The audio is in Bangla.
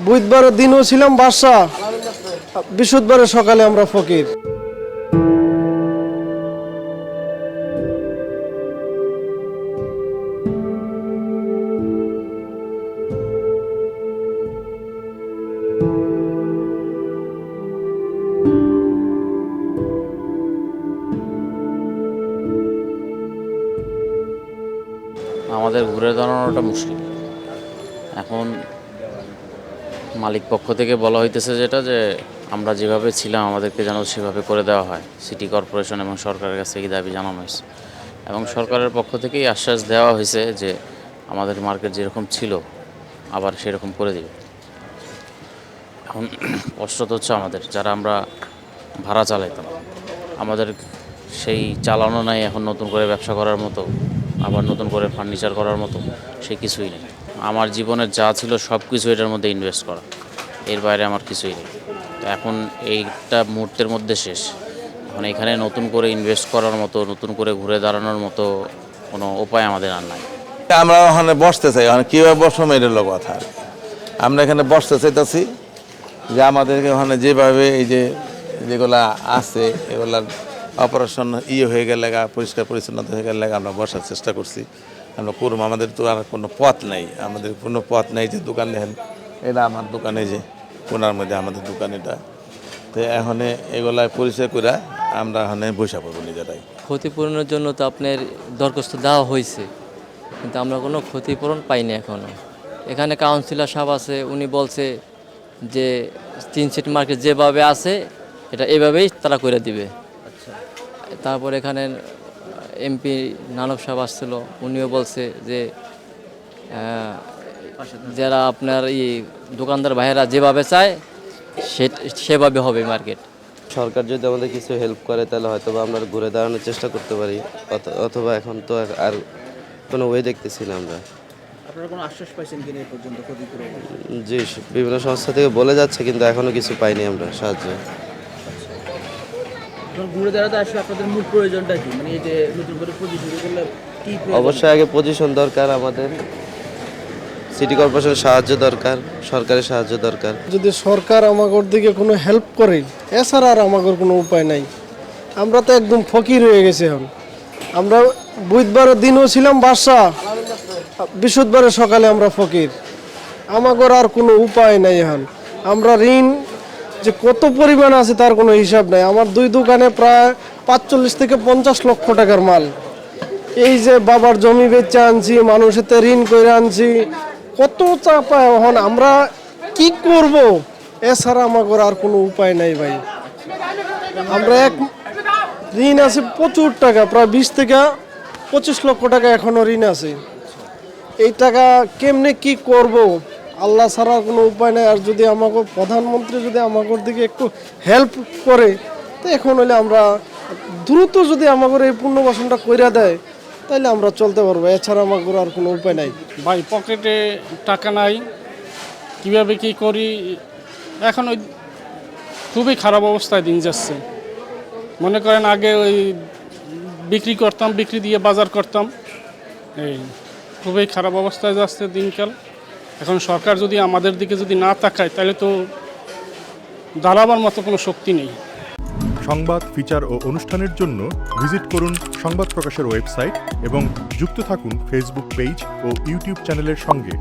বুধবারের দিনও ছিলাম বাদশা, বৃহস্পতিবারের সকালে আমরা ফকির। আমাদের ঘুরে দাঁড়ানোটা মুশকিল। এখন মালিক পক্ষ থেকে বলা হইতেছে যেটা যে আমরা যেভাবে ছিলাম আমাদেরকে যেন সেভাবে করে দেওয়া হয়। সিটি কর্পোরেশন এবং সরকারের কাছে এই দাবি জানানো হয়েছে এবং সরকারের পক্ষ থেকেই আশ্বাস দেওয়া হয়েছে যে আমাদের মার্কেট যেরকম ছিল আবার সেরকম করে দেবে। এখন কষ্ট তো হচ্ছে আমাদের, যারা আমরা ভাড়া চালাইতাম, আমাদের সেই চালানো নাই এখন নতুন করে ব্যবসা করার মতো, আবার নতুন করে ফার্নিচার করার মতো সে কিছুই নেই। আমার জীবনের যা ছিল সব কিছু এটার মধ্যে ইনভেস্ট করা, এর বাইরে আমার কিছুই নেই। তো এখন এইটা মুহূর্তের মধ্যে শেষ। এখন এখানে নতুন করে ইনভেস্ট করার মতো, নতুন করে ঘুরে দাঁড়ানোর মতো কোনো উপায় আমাদের আর নাই। আমরা ওখানে বসতে চাই, ওখানে কীভাবে বসবো এটার লোক কথা। আমরা এখানে বসতে চাইতেছি যে আমাদেরকে ওখানে যেভাবে এই যে যেগুলা আছে এগুলার অপারেশন হয়ে গেলে, পরিষ্কার পরিচ্ছন্নতা হয়ে গেলে আমরা বসার চেষ্টা করছি, আমরা করবো। আমাদের তো আর কোনো পথ নেই, আমাদের কোনো পথ নেই যে দোকান দেখেন, এটা আমার দোকানে যে কোনার মধ্যে আমাদের দোকান এটা। তো এখন এগুলায় পরিচয় করে আমরা ওখানে বসে পড়বো নিজেরাই। ক্ষতিপূরণের জন্য তো আপনার দরখাস্ত দেওয়া হয়েছে, কিন্তু আমরা কোনো ক্ষতিপূরণ পাইনি এখনও। এখানে কাউন্সিলর সাহেব আছে, উনি বলছে যে 3 সিটি মার্কেট যেভাবে আছে এটা এভাবেই তারা করে দিবে। তারপর এখানে এমপি নানক সাহেব আসছিল, উনিও বলছে যে যারা আপনার দোকানদার ভাইয়েরা যেভাবে চায় সেভাবে হবে মার্কেট। সরকার যদি আমাদের কিছু হেল্প করে তাহলে হয়তো বা আমরা ঘুরে দাঁড়ানোর চেষ্টা করতে পারি, অথবা এখন তো আর কোনো ওয়ে দেখতেছি না আমরা। আপনারা কোনো আশ্বাস পাইছেন কিনা এই পর্যন্ত ক্ষতিপূরণ? জি, বিভিন্ন সংস্থা থেকে বলে যাচ্ছে, কিন্তু এখনো কিছু পাইনি আমরা সাহায্য। ঘুরে দাঁড়াতে আসলে আপনাদের মূল প্রয়োজনটা কি? মানে এই যে নতুন করে পজিশন করলে কি প্রয়োজন? অবশ্যই আগে পজিশন দরকার, আমাদের সিটি কর্পোরেশনের সাহায্য দরকার, সরকারের সাহায্য দরকার। যদি সরকার আমাগর দিকে কোনো হেল্প করে, এছাড়া আর আমাগর কোনো উপায় নাই। আমরা তো একদম ফকির হয়ে গেছি এখন। আমরা বুধবারের দিনও ছিলাম বাদশা, বৃহস্পতিবারের সকালে আমরা ফকির। আমাগর আর কোনো উপায় নাই এখন। আমরা ঋণ যে কত পরিমাণ আছে তার কোনো হিসাব নাই। আমার 2 দোকানে প্রায় 45 থেকে 50 লক্ষ টাকার মাল। এই যে বাবার জমি বেচে আনছি, মানুষের ঋণ করে আনছি, কত চাপা। এখন আমরা কি করব? এছাড়া আমাগর আর কোনো উপায় নাই ভাই। আমরা ঋণ আছে প্রচুর টাকা, প্রায় 20 থেকে 25 লক্ষ টাকা এখনো ঋণ আছে। এই টাকা কেমনে কি করব? আল্লাহ ছাড়া কোনো উপায় নাই। আর যদি আমাকে প্রধানমন্ত্রী যদি আমাদের দিকে একটু হেল্প করে, তো এখন হলে আমরা দ্রুত যদি আমাদের এই পুনর্বাসনটা কইরা দেয় তাহলে আমরা চলতে পারবো। এছাড়া আমাদের আর কোনো উপায় নাই ভাই। পকেটে টাকা নাই, কিভাবে কি করি এখন। ওই খুবই খারাপ অবস্থায় দিন যাচ্ছে। মনে করেন আগে ওই বিক্রি করতাম, বিক্রি দিয়ে বাজার করতাম, এই খুবই খারাপ অবস্থায় যাচ্ছে দিনকাল। এখন সরকার যদি আমাদের দিকে যদি না তাকায় তাহলে তো দাঁড়াবার মতো কোনো শক্তি নেই। সংবাদ, ফিচার ও অনুষ্ঠানের জন্য ভিজিট করুন সংবাদ প্রকাশের ওয়েবসাইট এবং যুক্ত থাকুন ফেসবুক পেজ ও ইউটিউব চ্যানেলের সঙ্গে।